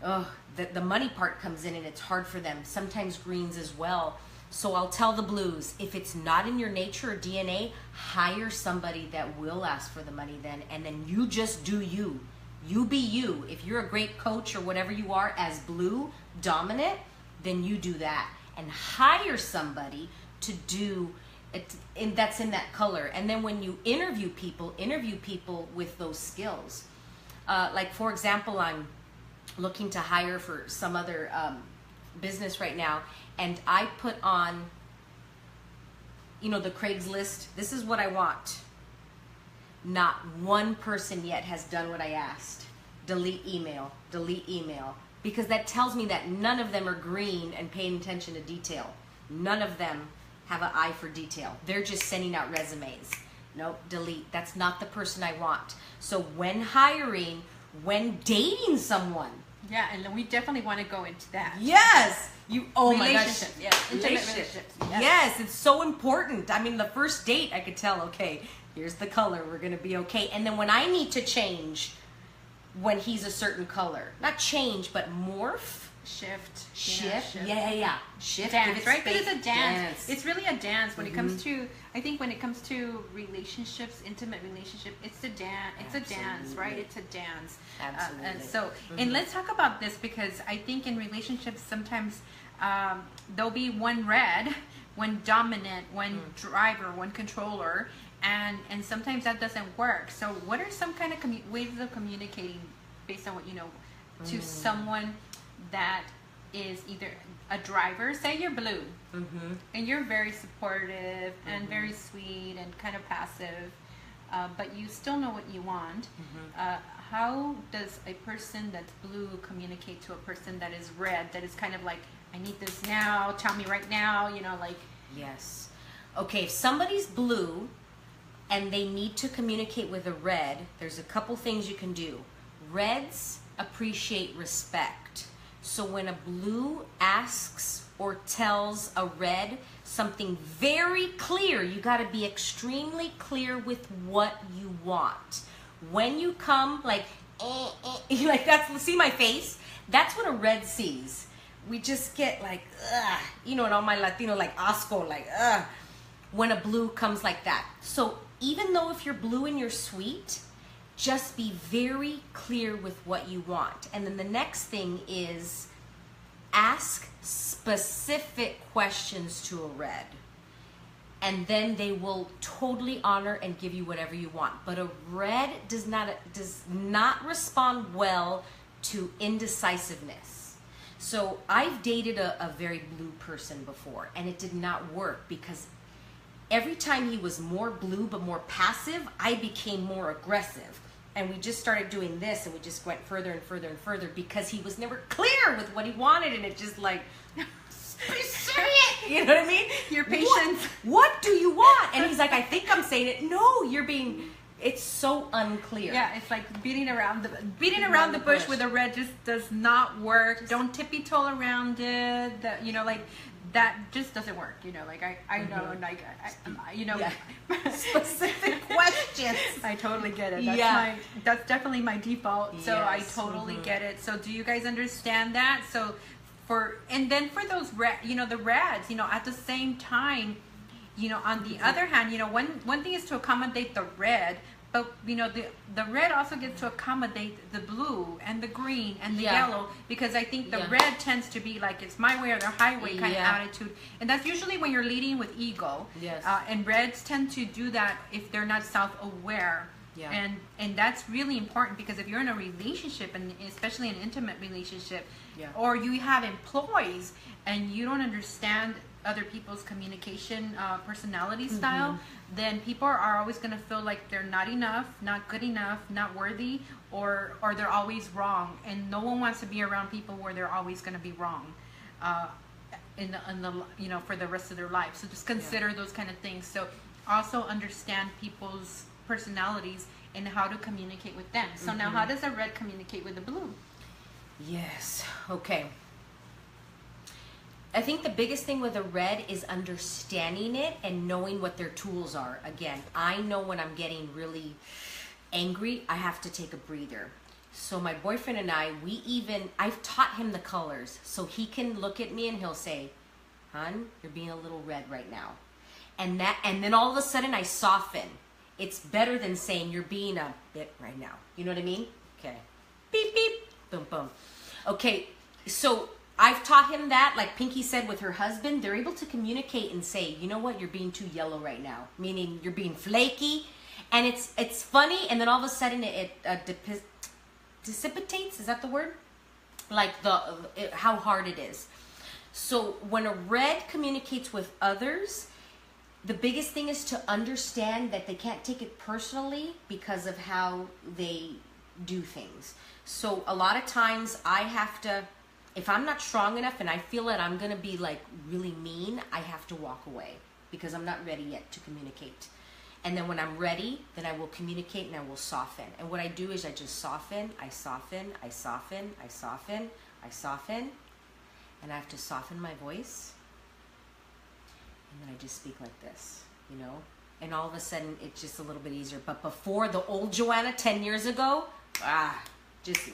the money part comes in and it's hard for them. Sometimes greens as well. So I'll tell the blues, if it's not in your nature or DNA, hire somebody that will ask for the money then, and then you just do you. You be you. If you're a great coach or whatever you are as blue dominant, then you do that. And hire somebody to do it, and that's in that color. And then when you interview people with those skills. Like for example, I'm looking to hire for some other business right now, and I put on, you know, the Craigslist, this is what I want. Not one person yet has done what I asked. Delete email, because that tells me that none of them are green and paying attention to detail. None of them have an eye for detail. They're just sending out resumes. Nope, delete. That's not the person I want. So when hiring, when dating someone. Yeah, and we definitely want to go into that. Yes. Oh my gosh. Yeah, intimate relationships. Yes, it's so important. I mean, the first date, I could tell, okay, here's the color, we're going to be okay. And then when I need to change, when he's a certain color, not change, but morph. Shift. Yeah. Shift. Dance, right? Because it's a dance. It's really a dance when it comes to, I think when it comes to relationships, intimate relationship, it's a dance. It's a dance, right? It's a dance. Absolutely. And so, and let's talk about this, because I think in relationships sometimes there'll be one red, one dominant, one driver, one controller, and sometimes that doesn't work. So what are some kind of ways of communicating based on what you know to someone that is either a driver, say you're blue, and you're very supportive and very sweet and kind of passive, but you still know what you want. How does a person that's blue communicate to a person that is red, that is kind of like, I need this now, tell me right now, you know, like... Yes. Okay, if somebody's blue and they need to communicate with a red, there's a couple things you can do. Reds appreciate respect. So when a blue asks or tells a red something very clear, you got to be extremely clear with what you want. When you come like, like that's, see my face? That's what a red sees. We just get like, ugh, you know, and all my Latino like asco, like, ugh, when a blue comes like that. So even though if you're blue and you're sweet, just be very clear with what you want. And then the next thing is ask specific questions to a red. And then they will totally honor and give you whatever you want. But a red does not respond well to indecisiveness. So I've dated a very blue person before, and it did not work because every time he was more blue but more passive, I became more aggressive. And we just started doing this, and we just went further and further and further because he was never clear with what he wanted, and it just like, you know what I mean? Your patience. What do you want? And he's like, I think I'm saying it. No, you're being. It's so unclear. Yeah, it's like beating around the bush with a red just does not work. Don't tippy-toe around it. You know, like that just doesn't work. You know, like I know, like you know, specific questions. I totally get it. That's definitely my default. So I totally get it. So do you guys understand that? So and then for those the reds, you know, at the same time, you know, on the other hand, you know, one thing is to accommodate the red, but you know, the red also gets to accommodate the blue and the green and the yellow, because I think the red tends to be like, it's my way or the highway kind of attitude, and that's usually when you're leading with ego. Yes. And reds tend to do that if they're not self-aware. Yeah. And that's really important, because if you're in a relationship, and especially an intimate relationship, or you have employees and you don't understand other people's communication personality style, then people are always going to feel like they're not enough, not good enough, not worthy, or they're always wrong. And no one wants to be around people where they're always going to be wrong in the you know, for the rest of their life. So just consider those kind of things. So also understand people's personalities and how to communicate with them. So now, how does a red communicate with a blue? Yes. Okay. I think the biggest thing with a red is understanding it and knowing what their tools are. Again, I know when I'm getting really angry, I have to take a breather. So my boyfriend and I, I've taught him the colors. So he can look at me and he'll say, hun, you're being a little red right now. And then all of a sudden I soften. It's better than saying you're being a bit right now. You know what I mean? Okay. Beep, beep, boom, boom. Okay, so I've taught him that, like Pinky said with her husband, they're able to communicate and say, you know what, you're being too yellow right now. Meaning you're being flaky. And it's funny, and then all of a sudden it dissipates, is that the word? Like how hard it is. So when a red communicates with others, the biggest thing is to understand that they can't take it personally because of how they do things. So a lot of times I have to, if I'm not strong enough and I feel that I'm going to be like really mean, I have to walk away because I'm not ready yet to communicate. And then when I'm ready, then I will communicate and I will soften. And what I do is I just soften, I soften, I soften, I soften, I soften. And I have to soften my voice. And then I just speak like this, you know? And all of a sudden, it's just a little bit easier. But before, the old Joanna, 10 years ago,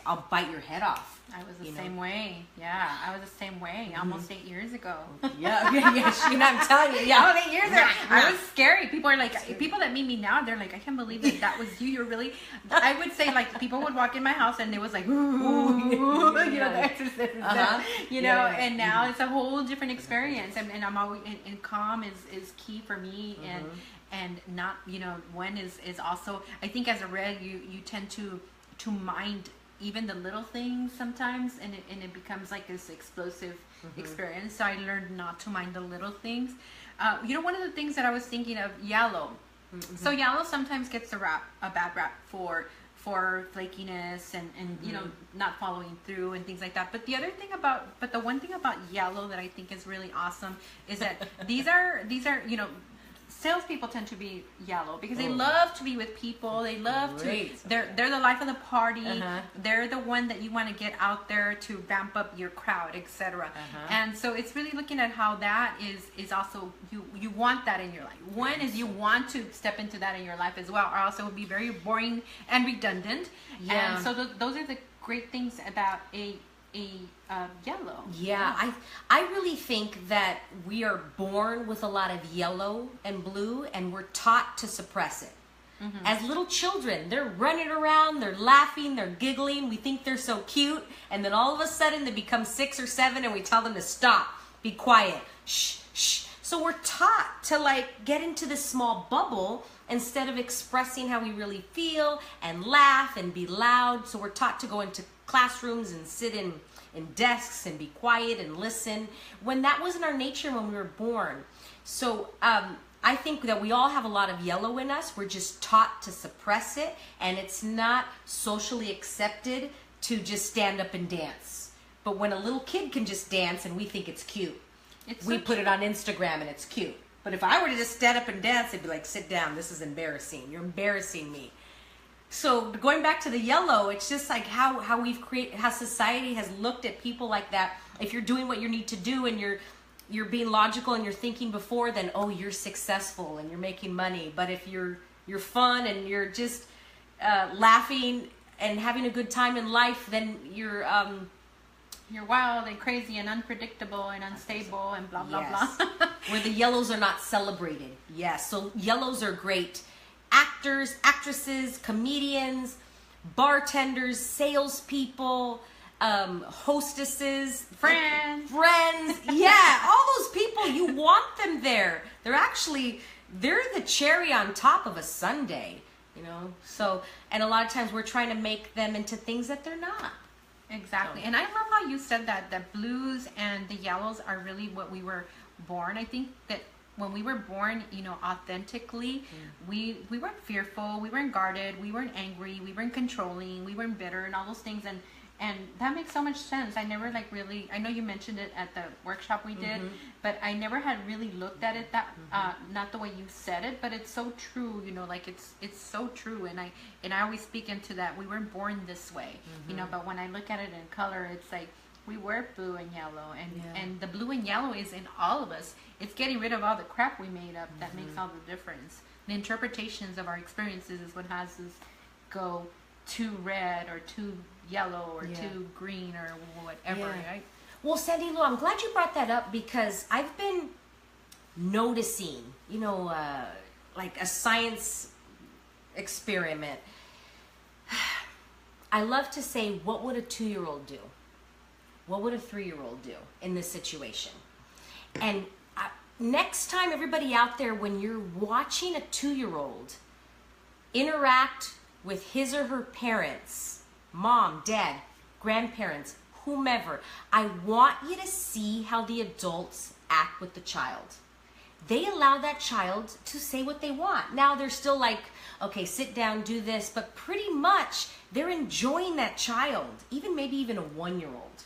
I'll bite your head off. I was the same way. Yeah, I was the same way almost 8 years ago. Yeah, I'm telling you. Yeah, almost 8 years ago. I was scary. People are like, people that meet me now, they're like, I can't believe that was you. You're really, I would say like people would walk in my house and it was like, ooh, you know, the exorcist, you know, and now it's a whole different experience. And I'm always, and calm is key for me. And not, you know, when is also, I think as a red, you tend to mind even the little things sometimes, and it becomes like this explosive experience. So I learned not to mind the little things. You know, one of the things that I was thinking of, yellow. So yellow sometimes gets a bad rap for flakiness and you know, not following through and things like that. But the one thing about yellow that I think is really awesome is that these are you know, salespeople tend to be yellow because they love to be with people. They love to. They're the life of the party. They're the one that you want to get out there to vamp up your crowd, etc. And so it's really looking at how that is also you want that in your life. One is you want to step into that in your life as well, or else it would be very boring and redundant. Yeah. And so those are the great things about a yellow. Yeah, I really think that we are born with a lot of yellow and blue, and we're taught to suppress it. As little children, they're running around, they're laughing, they're giggling, we think they're so cute, and then all of a sudden they become 6 or 7 and we tell them to stop, be quiet, shh, shh. So we're taught to like get into this small bubble instead of expressing how we really feel and laugh and be loud. So we're taught to go into classrooms and sit in desks and be quiet and listen, when that wasn't our nature when we were born. So I think that we all have a lot of yellow in us. We're just taught to suppress it, and it's not socially accepted to just stand up and dance. But when a little kid can just dance and we think it's cute, we put it on Instagram and it's cute. But if I were to just stand up and dance, it'd be like, sit down, this is embarrassing. You're embarrassing me. So going back to the yellow, it's just like how we've created, how society has looked at people like that. If you're doing what you need to do and you're being logical and you're thinking before, then oh, you're successful and you're making money. But if you're fun and you're just laughing and having a good time in life, then you're wild and crazy and unpredictable and unstable and blah blah blah. Where the yellows are not celebrated. Yes, so yellows are great. Actors, actresses, comedians, bartenders, salespeople, hostesses, friends. Yeah, all those people, you want them there. They're the cherry on top of a sundae, you know. So, and a lot of times we're trying to make them into things that they're not. Exactly. So. And I love how you said that the blues and the yellows are really what we were born. I think that when we were born, you know, authentically, we weren't fearful, we weren't guarded, we weren't angry, we weren't controlling, we weren't bitter and all those things. And that makes so much sense. I never like really, I know you mentioned it at the workshop we did, but I never had really looked at it that, not the way you said it, but it's so true, you know, like it's so true. And I always speak into that. We weren't born this way, you know, but when I look at it in color, it's like, we were blue and yellow, and the blue and yellow is in all of us. It's getting rid of all the crap we made up that makes all the difference. The interpretations of our experiences is what has us go too red or too yellow or too green or whatever, right? Well, Sandylu, I'm glad you brought that up because I've been noticing, like a science experiment. I love to say, what would a 2-year-old do? What would a 3-year-old do in this situation? And next time, everybody out there, when you're watching a 2-year-old interact with his or her parents, mom, dad, grandparents, whomever, I want you to see how the adults act with the child. They allow that child to say what they want. Now they're still like, okay, sit down, do this, but pretty much they're enjoying that child, maybe even a 1-year-old.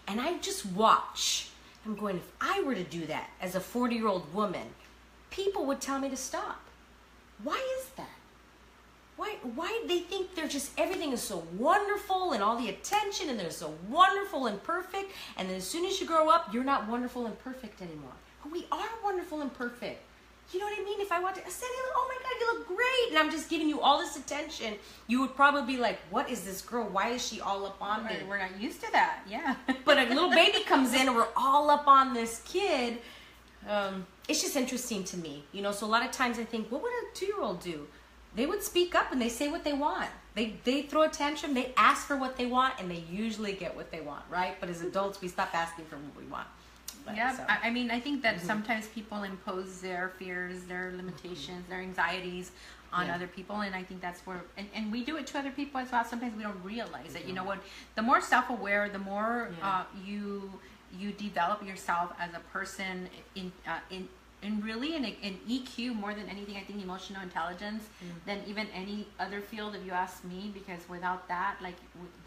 And I just watch. I'm going, if I were to do that as a 40-year-old woman, people would tell me to stop. Why is that? Why they think they're just, everything is so wonderful and all the attention and they're so wonderful and perfect, and then as soon as you grow up, you're not wonderful and perfect anymore. But we are wonderful and perfect. You know what I mean? If I want to say, oh my God, you look great, and I'm just giving you all this attention, you would probably be like, what is this girl? Why is she all up on me? We're not used to that, yeah. But a little baby comes in and we're all up on this kid. It's just interesting to me, so a lot of times I think, what would a 2-year-old do? They would speak up and they say what they want. They throw a tantrum, they ask for what they want, and they usually get what they want, right? But as adults, we stop asking for what we want. Yeah, so. I mean, I think that sometimes people impose their fears, their limitations, their anxieties on other people, and I think that's where, and we do it to other people as well. Sometimes we don't realize it. You know what? The more self-aware, the more you develop yourself as a person in EQ more than anything. I think emotional intelligence than even any other field, if you ask me, because without that, like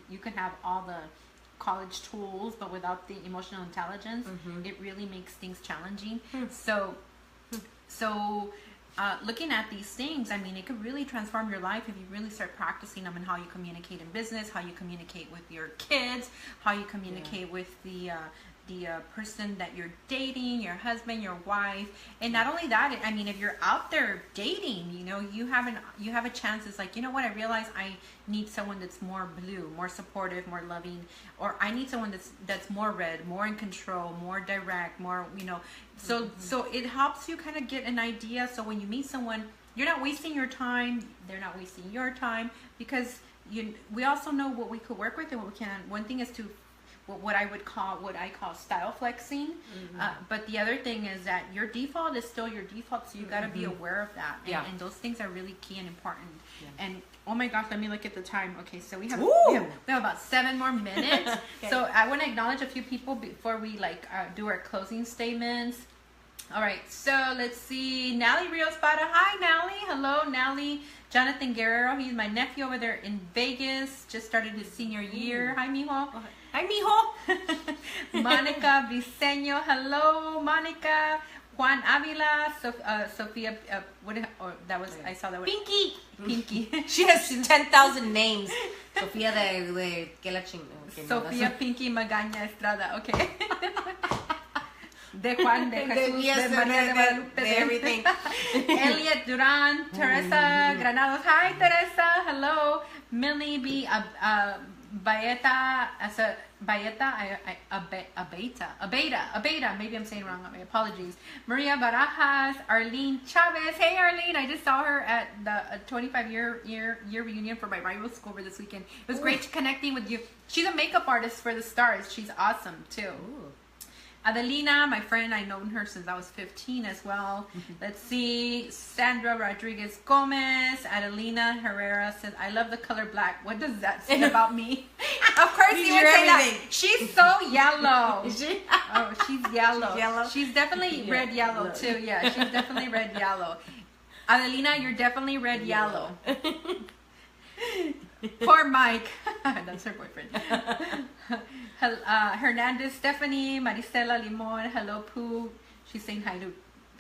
you can have all the college tools, but without the emotional intelligence, it really makes things challenging. So looking at these things, I mean, it could really transform your life if you really start practicing them in how you communicate in business, how you communicate with your kids, how you communicate with the person that you're dating, your husband, your wife. And not only that, I mean, if you're out there dating, you have a chance. It's like, you know what, I realize I need someone that's more blue, more supportive, more loving, or I need someone that's more red, more in control, more direct, more, so it helps you kind of get an idea. So when you meet someone, you're not wasting your time, they're not wasting your time, because we also know what we could work with and what we can. One thing is to what I call style flexing, but the other thing is that your default is still your default, so you got to be aware of that, and those things are really key and important. And oh my gosh, let me look at the time. Okay, so we have about 7 more minutes. Okay. So I want to acknowledge a few people before we do our closing statements. All right, so let's see. Nally Rios Pada. Hi, Nally. Hello, Nally. Jonathan Guerrero. He's my nephew over there in Vegas. Just started his senior year. Hi, mijo. Okay. Hi, mijo. Monica Briseño. Hello, Monica. Juan Avila. Sophia. I saw that. Pinky. Pinky. She has 10,000 names. Sofía de que la Sofía Pinky Magaña Estrada. Okay. De Juan, de Jesús, de María de Guadalupe, de everything. Elliot Duran, Teresa Granados. Hi, Teresa. Hello. Millie B. Baeta. Abeta. Maybe I'm saying wrong. My apologies. Maria Barajas. Arlene Chavez. Hey, Arlene. I just saw her at the 25-year reunion for my rival school over this weekend. It was great connecting with you. She's a makeup artist for the Stars. She's awesome, too. Ooh. Adelina, my friend, I've known her since I was 15 as well. Let's see. Sandra Rodriguez Gomez. Adelina Herrera says, I love the color black. What does that say about me? Of course you would say that. She's so yellow. Is she? Oh, she's yellow. She's yellow? She's definitely red yellow too. Yeah, she's definitely red yellow. Adelina, you're definitely red yellow. Poor Mike. That's her boyfriend. Hernandez Stephanie, Maricela Limon, hello Pooh. She's saying hi to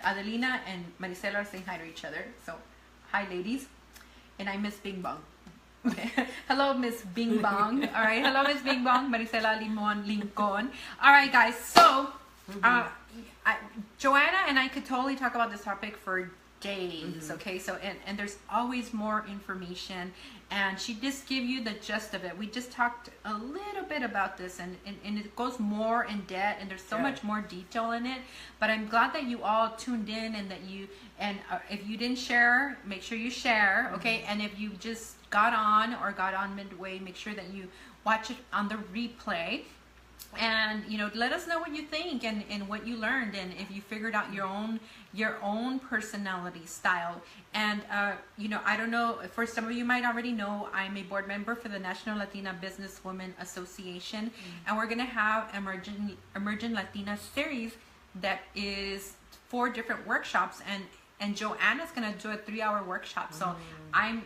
Adelina, and Maricela are saying hi to each other. So, hi ladies. And I miss Bing Bong. Okay. Hello, Miss Bing Bong. All right. Hello, Miss Bing Bong. Maricela Limon Lincoln. All right, guys. So, Joanna and I could totally talk about this topic for days. Okay, so and there's always more information, and she just give you the gist of it. We just talked a little bit about this, and it goes more in depth, and there's so much more detail in it. But I'm glad that you all tuned in, and that you, and if you didn't share, make sure you share. Okay, and if you just got on midway, make sure that you watch it on the replay. And let us know what you think, and what you learned, and if you figured out your own personality style. And I don't know, for some of you might already know, I'm a board member for the National Latina Businesswomen Association, and we're gonna have Emerging Latina series that is 4 different workshops, and Joanna's gonna do a 3-hour workshop. So I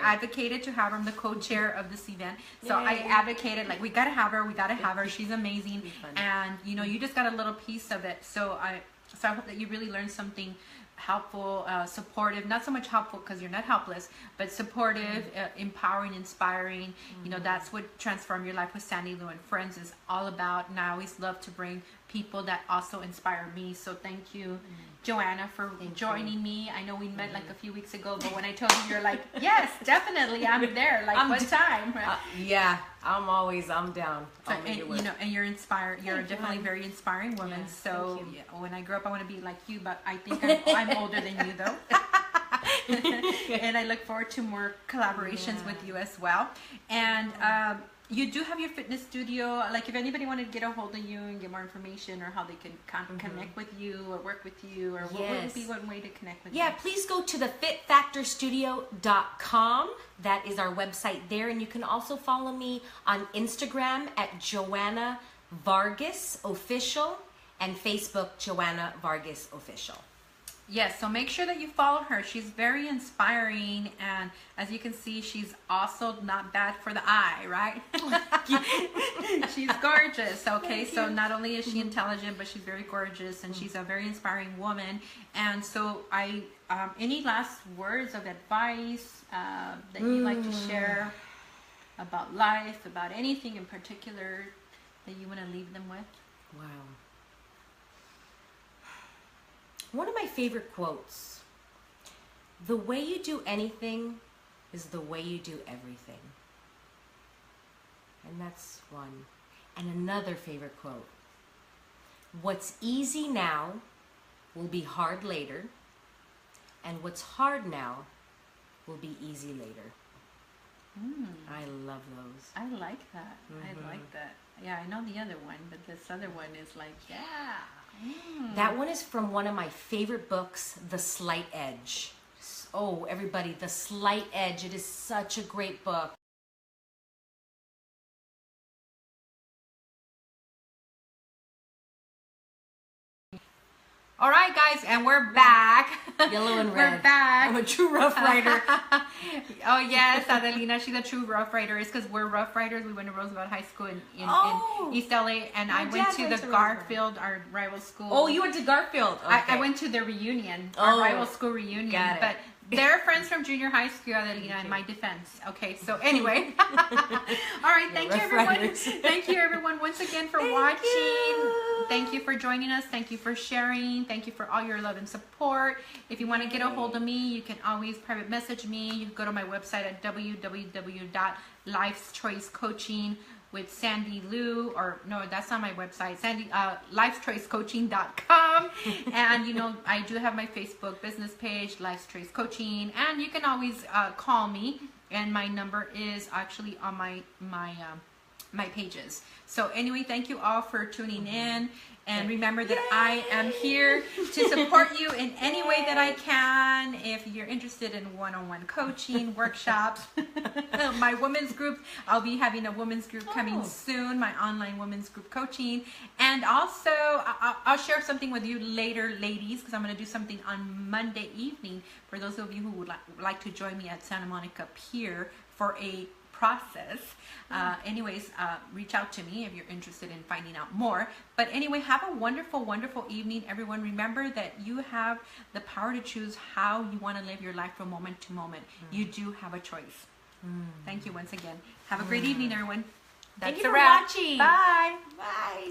advocated to have her. I'm the co-chair of this event. So I advocated, like, we gotta have her. She's amazing. And you just got a little piece of it. So I hope that you really learned something helpful, supportive, not so much helpful because you're not helpless, but supportive, empowering, inspiring. That's what Transform Your Life with Sandylu and Friends is all about. And I always love to bring people that also inspire me. So thank you, Joanna, for joining me. I know we met like a few weeks ago, but when I told you, you're like, yes, definitely, I'm there. Like, what time? Yeah, I'm down. So, and you're inspired. You're definitely a very inspiring woman. So when I grow up, I want to be like you, but I think I'm older than you, though. And I look forward to more collaborations with you as well. And you do have your fitness studio. Like, if anybody wanted to get a hold of you and get more information, or how they can connect with you or work with you, or what would be one way to connect with you? Yeah, please go to the fitfactorstudio.com. That is our website there. And you can also follow me on Instagram at Joanna Vargas Official, and Facebook Joanna Vargas Official. Yes, so make sure that you follow her. She's very inspiring, and as you can see, she's also not bad for the eye, right? She's gorgeous, okay? So not only is she intelligent, but she's very gorgeous, and she's a very inspiring woman. And so any last words of advice that you'd like to share about life, about anything in particular that you want to leave them with? Wow. One of my favorite quotes: the way you do anything is the way you do everything. And that's one. And another favorite quote: what's easy now will be hard later, and what's hard now will be easy later. I love those. I like that. I like that. Yeah, I know the other one, but this other one is like, That one is from one of my favorite books, The Slight Edge. Oh, everybody, The Slight Edge. It is such a great book. All right, guys, and we're back. Yellow and red. We're back. I'm a true Rough Rider. Oh, yes, Adelina, she's a true Rough Rider. It's because we're Rough Riders. We went to Roosevelt High School in East LA, and I went to the Garfield, our rival school. Oh, you went to Garfield. Okay. I went to the reunion, our rival school reunion. Got it. But they're friends from junior high school, Adelina, in my defense. Okay, so anyway. All right, thank you, everyone. Thank you, everyone, once again for watching. Thank you for joining us. Thank you for sharing. Thank you for all your love and support. If you want to get a hold of me, you can always private message me. You can go to my website at www.lifeschoicecoaching with Sandylu, or no, that's not my website, lifeschoicecoaching.com. And I do have my Facebook business page, Life's Choice Coaching, and you can always call me, and my number is actually on my pages. So anyway, thank you all for tuning in, and remember that I am here to support you in any way that I can. If you're interested in one-on-one coaching, workshops, my women's group, I'll be having a women's group coming soon, my online women's group coaching. And also, I'll share something with you later, ladies, because I'm going to do something on Monday evening for those of you who would like to join me at Santa Monica Pier for a process. Anyways, reach out to me if you're interested in finding out more. But anyway, have a wonderful, wonderful evening, everyone. Remember that you have the power to choose how you want to live your life from moment to moment. You do have a choice. Thank you once again. Have a great evening, everyone. Thank you for watching. Bye. Bye.